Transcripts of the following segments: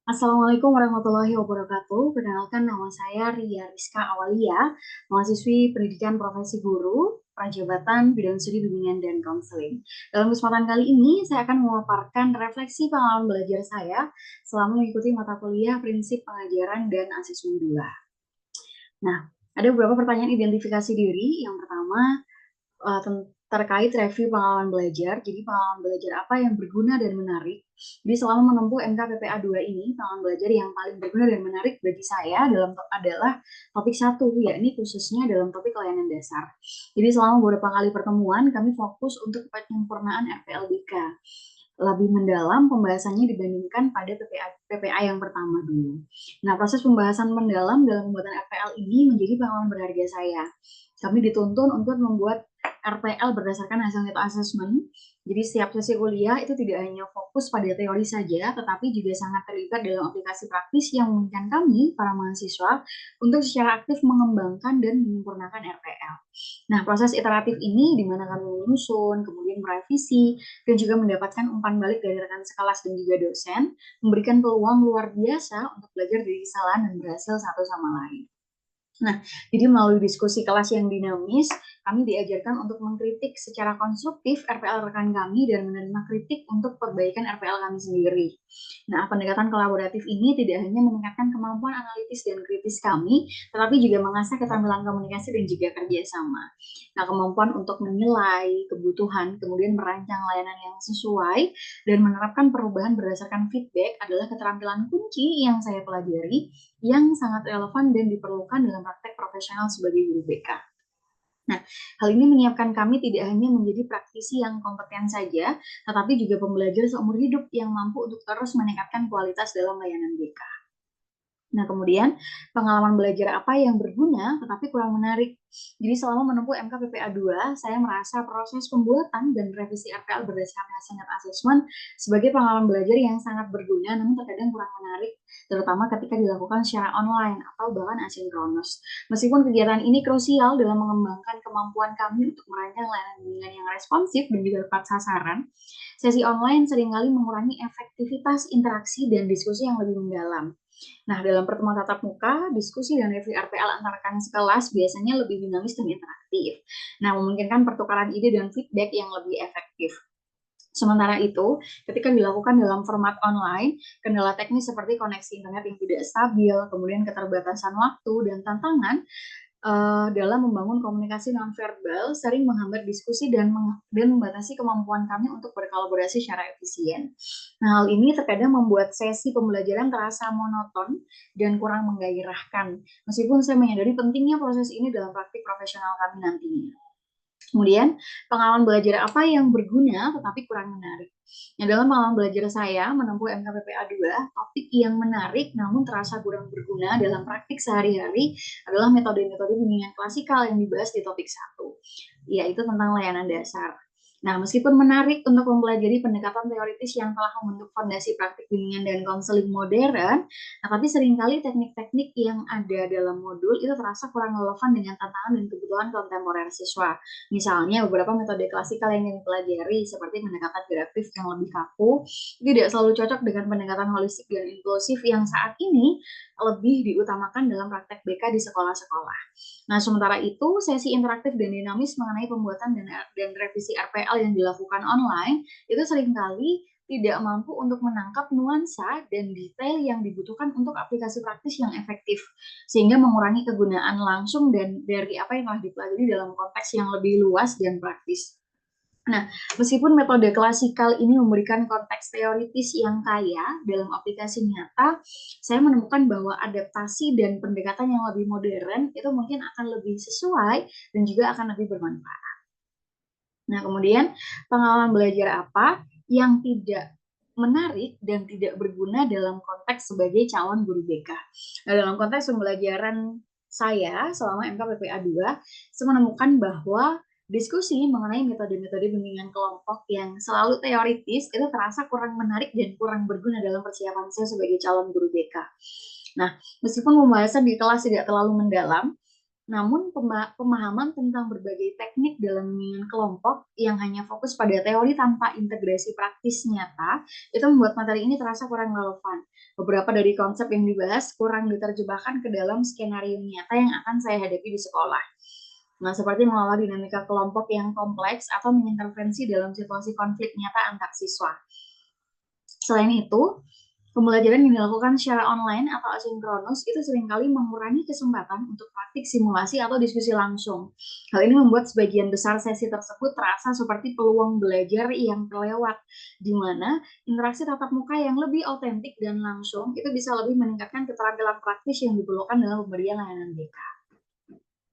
Assalamualaikum warahmatullahi wabarakatuh. Perkenalkan nama saya Ria Rizka Awalia, mahasiswi Pendidikan Profesi Guru, Prajabatan Bidang Studi Bimbingan dan Konseling. Dalam kesempatan kali ini, saya akan memaparkan refleksi pengalaman belajar saya selama mengikuti mata kuliah Prinsip Pengajaran dan Asesmen 2. Nah, ada beberapa pertanyaan identifikasi diri. Yang pertama, terkait review pengalaman belajar. Jadi pengalaman belajar apa yang berguna dan menarik. Jadi selama menempuh MKPPA 2 ini, pengalaman belajar yang paling berguna dan menarik bagi saya adalah topik satu, yakni khususnya dalam topik layanan dasar. Jadi selama beberapa kali pertemuan, kami fokus untuk penyempurnaan RPLBK. Lebih mendalam pembahasannya dibandingkan pada PPA yang pertama dulu. Nah, proses pembahasan mendalam dalam pembuatan RPL ini menjadi pengalaman berharga saya. Kami dituntun untuk membuat RPL berdasarkan hasil net assessment. Jadi setiap sesi kuliah itu tidak hanya fokus pada teori saja, tetapi juga sangat terlibat dalam aplikasi praktis yang memungkinkan kami, para mahasiswa, untuk secara aktif mengembangkan dan menyempurnakan RPL. Nah, proses iteratif ini di mana kami menyusun, kemudian merevisi, dan juga mendapatkan umpan balik dari rekan sekelas dan juga dosen, memberikan peluang luar biasa untuk belajar dari kesalahan dan berhasil satu sama lain. Nah, jadi melalui diskusi kelas yang dinamis, kami diajarkan untuk mengkritik secara konstruktif RPL rekan kami dan menerima kritik untuk perbaikan RPL kami sendiri. Nah, pendekatan kolaboratif ini tidak hanya meningkatkan kemampuan analitis dan kritis kami, tetapi juga mengasah keterampilan komunikasi dan juga kerjasama. Nah, kemampuan untuk menilai kebutuhan, kemudian merancang layanan yang sesuai, dan menerapkan perubahan berdasarkan feedback adalah keterampilan kunci yang saya pelajari yang sangat relevan dan diperlukan dalam praktek profesional sebagai guru BK. Nah, hal ini menyiapkan kami tidak hanya menjadi praktisi yang kompeten saja, tetapi juga pembelajar seumur hidup yang mampu untuk terus meningkatkan kualitas dalam layanan BK. Nah, kemudian pengalaman belajar apa yang berguna tetapi kurang menarik. Jadi selama menempuh MKPPA 2, saya merasa proses pembuatan dan revisi RPL berdasarkan hasil net assessment sebagai pengalaman belajar yang sangat berguna namun terkadang kurang menarik, terutama ketika dilakukan secara online atau bahkan asinkronus. Meskipun kegiatan ini krusial dalam mengembangkan kemampuan kami untuk merancang layanan bimbingan yang responsif dan juga tepat sasaran, sesi online seringkali mengurangi efektivitas interaksi dan diskusi yang lebih mendalam. Nah, dalam pertemuan tatap muka, diskusi dan review RPL antar rekan sekelas biasanya lebih dinamis dan interaktif. Nah, memungkinkan pertukaran ide dan feedback yang lebih efektif. Sementara itu, ketika dilakukan dalam format online, kendala teknis seperti koneksi internet yang tidak stabil, kemudian keterbatasan waktu, dan tantangan dalam membangun komunikasi nonverbal sering menghambat diskusi dan membatasi kemampuan kami untuk berkolaborasi secara efisien. Nah, hal ini terkadang membuat sesi pembelajaran terasa monoton dan kurang menggairahkan, meskipun saya menyadari pentingnya proses ini dalam praktik profesional kami nantinya. Kemudian, pengalaman belajar apa yang berguna tetapi kurang menarik. Nah, dalam pengalaman belajar saya menempuh MKPPA 2, topik yang menarik namun terasa kurang berguna dalam praktik sehari-hari adalah metode-metode bimbingan klasikal yang dibahas di topik satu, yaitu tentang layanan dasar. Nah, meskipun menarik untuk mempelajari pendekatan teoritis yang telah membentuk fondasi praktik bimbingan dan konseling modern, nah, tapi seringkali teknik-teknik yang ada dalam modul itu terasa kurang relevan dengan tantangan dan kebutuhan kontemporer siswa. Misalnya beberapa metode klasikal yang dipelajari seperti pendekatan geraktif yang lebih kaku tidak selalu cocok dengan pendekatan holistik dan inklusif yang saat ini lebih diutamakan dalam praktek BK di sekolah-sekolah. Nah, sementara itu sesi interaktif dan dinamis mengenai pembuatan dan revisi RPL yang dilakukan online itu seringkali tidak mampu untuk menangkap nuansa dan detail yang dibutuhkan untuk aplikasi praktis yang efektif, sehingga mengurangi kegunaan langsung dan dari apa yang telah dipelajari dalam konteks yang lebih luas dan praktis. Nah, meskipun metode klasikal ini memberikan konteks teoritis yang kaya dalam aplikasi nyata, saya menemukan bahwa adaptasi dan pendekatan yang lebih modern itu mungkin akan lebih sesuai dan juga akan lebih bermanfaat. Nah, kemudian pengalaman belajar apa yang tidak menarik dan tidak berguna dalam konteks sebagai calon guru BK. Nah, dalam konteks pembelajaran saya selama MKPPA 2, saya menemukan bahwa diskusi mengenai metode-metode bimbingan kelompok yang selalu teoritis itu terasa kurang menarik dan kurang berguna dalam persiapan saya sebagai calon guru BK. Nah, meskipun pembahasan di kelas tidak terlalu mendalam, Namun pemahaman tentang berbagai teknik dalam bimbingan kelompok yang hanya fokus pada teori tanpa integrasi praktis nyata, itu membuat materi ini terasa kurang relevan. Beberapa dari konsep yang dibahas kurang diterjemahkan ke dalam skenario nyata yang akan saya hadapi di sekolah. Nah, seperti mengelola dinamika kelompok yang kompleks atau mengintervensi dalam situasi konflik nyata antar siswa. Selain itu, pembelajaran yang dilakukan secara online atau asinkronus itu seringkali mengurangi kesempatan untuk praktik simulasi atau diskusi langsung. Hal ini membuat sebagian besar sesi tersebut terasa seperti peluang belajar yang terlewat, di mana interaksi tatap muka yang lebih otentik dan langsung itu bisa lebih meningkatkan keterampilan praktis yang diperlukan dalam pemberian layanan BK.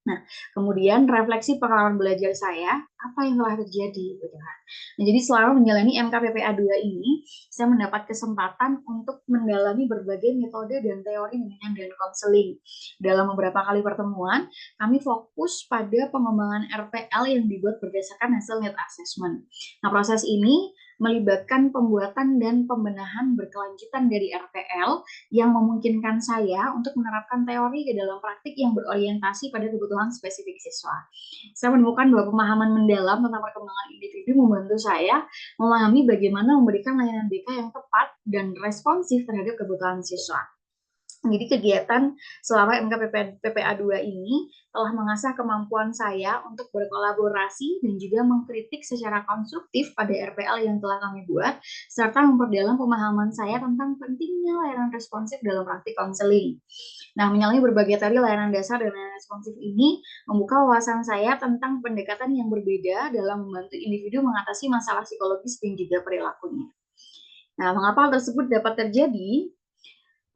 Nah, kemudian refleksi pengalaman belajar saya, apa yang telah terjadi, gitu kan. Nah, jadi selama menjalani MKPPA 2 ini, saya mendapat kesempatan untuk mendalami berbagai metode dan teori bimbingan dan konseling. Dalam beberapa kali pertemuan, kami fokus pada pengembangan RPL yang dibuat berdasarkan hasil need assessment. Nah, proses ini melibatkan pembuatan dan pembenahan berkelanjutan dari RPL yang memungkinkan saya untuk menerapkan teori ke dalam praktik yang berorientasi pada kebutuhan spesifik siswa. Saya menemukan bahwa pemahaman mendalam tentang perkembangan individu membantu saya memahami bagaimana memberikan layanan BK yang tepat dan responsif terhadap kebutuhan siswa. Jadi kegiatan selama MKPPA 2 ini telah mengasah kemampuan saya untuk berkolaborasi dan juga mengkritik secara konstruktif pada RPL yang telah kami buat, serta memperdalam pemahaman saya tentang pentingnya layanan responsif dalam praktik konseling. Nah, menyalahi berbagai teori layanan dasar dan layanan responsif ini membuka wawasan saya tentang pendekatan yang berbeda dalam membantu individu mengatasi masalah psikologis dan juga perilakunya. Nah, mengapa hal tersebut dapat terjadi?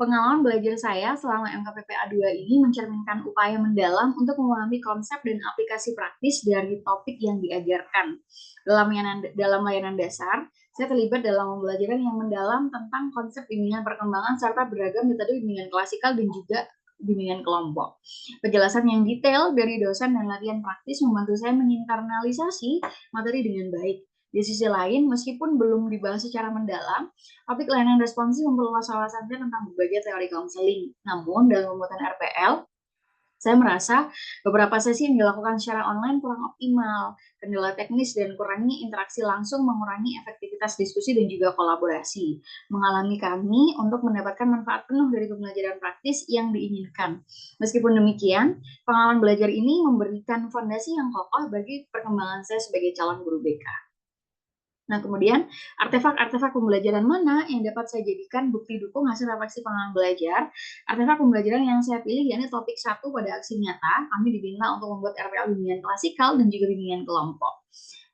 Pengalaman belajar saya selama MKPPA 2 ini mencerminkan upaya mendalam untuk memahami konsep dan aplikasi praktis dari topik yang diajarkan. Dalam layanan dasar, saya terlibat dalam pembelajaran yang mendalam tentang konsep bimbingan perkembangan serta beragam metode bimbingan klasikal dan juga bimbingan kelompok. Penjelasan yang detail dari dosen dan latihan praktis membantu saya menginternalisasi materi dengan baik. Di sisi lain, meskipun belum dibahas secara mendalam, topik layanan responsif memperluas wawasan saya tentang berbagai teori konseling. Namun, dalam pembuatan RPL, saya merasa beberapa sesi yang dilakukan secara online kurang optimal. Kendala teknis dan kurangnya interaksi langsung mengurangi efektivitas diskusi dan juga kolaborasi. Mengalami kami untuk mendapatkan manfaat penuh dari pembelajaran praktis yang diinginkan. Meskipun demikian, pengalaman belajar ini memberikan fondasi yang kokoh bagi perkembangan saya sebagai calon guru BK. Nah, kemudian artefak-artefak pembelajaran mana yang dapat saya jadikan bukti dukung hasil refleksi pengalaman belajar? Artefak pembelajaran yang saya pilih yakni topik 1 pada aksi nyata. Kami diminta untuk membuat RPL bimbingan klasikal dan juga bimbingan kelompok.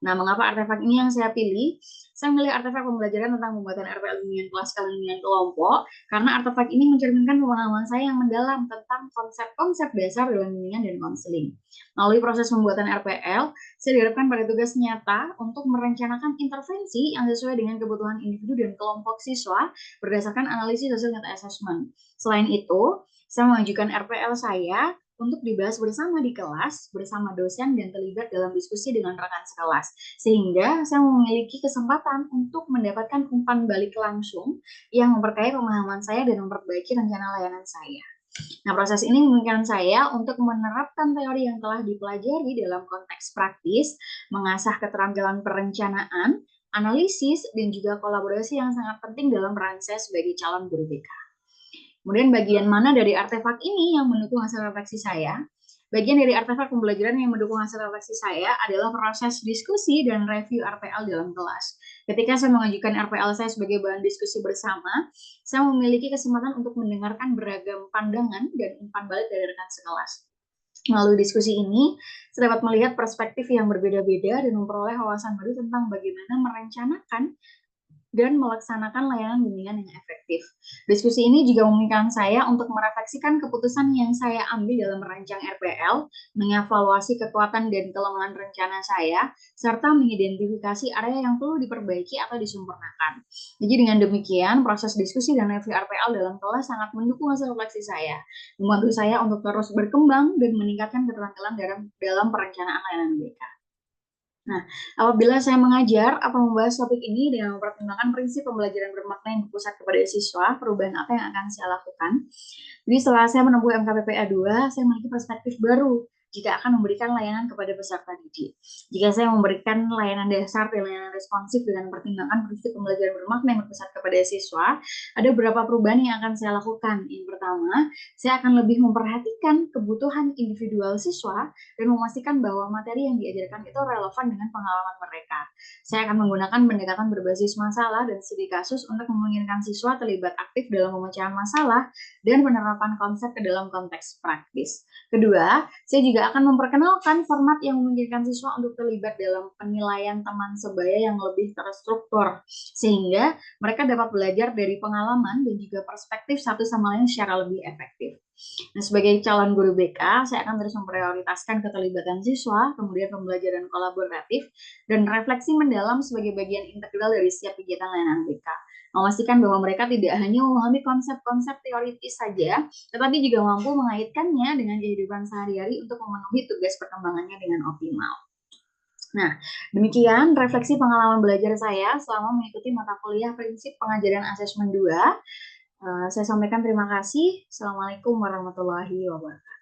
Nah, mengapa artefak ini yang saya pilih? Saya memilih artefak pembelajaran tentang pembuatan RPL bimbingan klasikal dan bimbingan kelompok karena artefak ini mencerminkan pemahaman saya yang mendalam tentang konsep-konsep dasar dalam bimbingan dan konseling. Melalui proses pembuatan RPL, saya dihadapkan pada tugas nyata untuk merencanakan intervensi yang sesuai dengan kebutuhan individu dan kelompok siswa berdasarkan analisis hasil net assessment. Selain itu, saya mengajukan RPL saya untuk dibahas bersama di kelas, bersama dosen, dan terlibat dalam diskusi dengan rekan sekelas. Sehingga saya memiliki kesempatan untuk mendapatkan umpan balik langsung yang memperkaya pemahaman saya dan memperbaiki rencana layanan saya. Nah, proses ini memungkinkan saya untuk menerapkan teori yang telah dipelajari dalam konteks praktis, mengasah keterampilan perencanaan, analisis, dan juga kolaborasi yang sangat penting dalam peran saya sebagai calon guru BK. Kemudian bagian mana dari artefak ini yang mendukung hasil refleksi saya? Bagian dari artefak pembelajaran yang mendukung hasil refleksi saya adalah proses diskusi dan review RPL dalam kelas. Ketika saya mengajukan RPL saya sebagai bahan diskusi bersama, saya memiliki kesempatan untuk mendengarkan beragam pandangan dan umpan balik dari rekan sekelas. Melalui diskusi ini, saya dapat melihat perspektif yang berbeda-beda dan memperoleh wawasan baru tentang bagaimana merencanakan dan melaksanakan layanan bimbingan yang efektif. Diskusi ini juga memungkinkan saya untuk merefleksikan keputusan yang saya ambil dalam merancang RPL, mengevaluasi kekuatan dan kelemahan rencana saya, serta mengidentifikasi area yang perlu diperbaiki atau disempurnakan. Jadi dengan demikian, proses diskusi dan review RPL dalam kelas sangat mendukung hasil refleksi saya, membantu saya untuk terus berkembang dan meningkatkan keterampilan dalam perencanaan layanan BK. Nah, apabila saya mengajar atau membahas topik ini dengan mempertimbangkan prinsip pembelajaran bermakna yang berpusat kepada siswa, perubahan apa yang akan saya lakukan? Jadi setelah saya menempuh MKPPA 2, saya memiliki perspektif baru jika akan memberikan layanan kepada peserta didik. Jika saya memberikan layanan dasar dan layanan responsif dengan pertimbangan prinsip pembelajaran bermakna yang berpusat kepada siswa, ada beberapa perubahan yang akan saya lakukan. Yang pertama, saya akan lebih memperhatikan kebutuhan individual siswa dan memastikan bahwa materi yang diajarkan itu relevan dengan pengalaman mereka. Saya akan menggunakan pendekatan berbasis masalah dan studi kasus untuk memungkinkan siswa terlibat aktif dalam pemecahan masalah dan penerapan konsep ke dalam konteks praktis. Kedua, saya juga akan memperkenalkan format yang memungkinkan siswa untuk terlibat dalam penilaian teman sebaya yang lebih terstruktur, sehingga mereka dapat belajar dari pengalaman dan juga perspektif satu sama lain secara lebih efektif. Nah, sebagai calon guru BK, saya akan terus memprioritaskan keterlibatan siswa, kemudian pembelajaran kolaboratif, dan refleksi mendalam sebagai bagian integral dari setiap kegiatan layanan BK. Memastikan bahwa mereka tidak hanya memahami konsep-konsep teoritis saja, tetapi juga mampu mengaitkannya dengan kehidupan sehari-hari untuk memenuhi tugas perkembangannya dengan optimal. Nah, demikian refleksi pengalaman belajar saya selama mengikuti mata kuliah prinsip pengajaran asesmen 2. Saya sampaikan terima kasih. Assalamualaikum warahmatullahi wabarakatuh.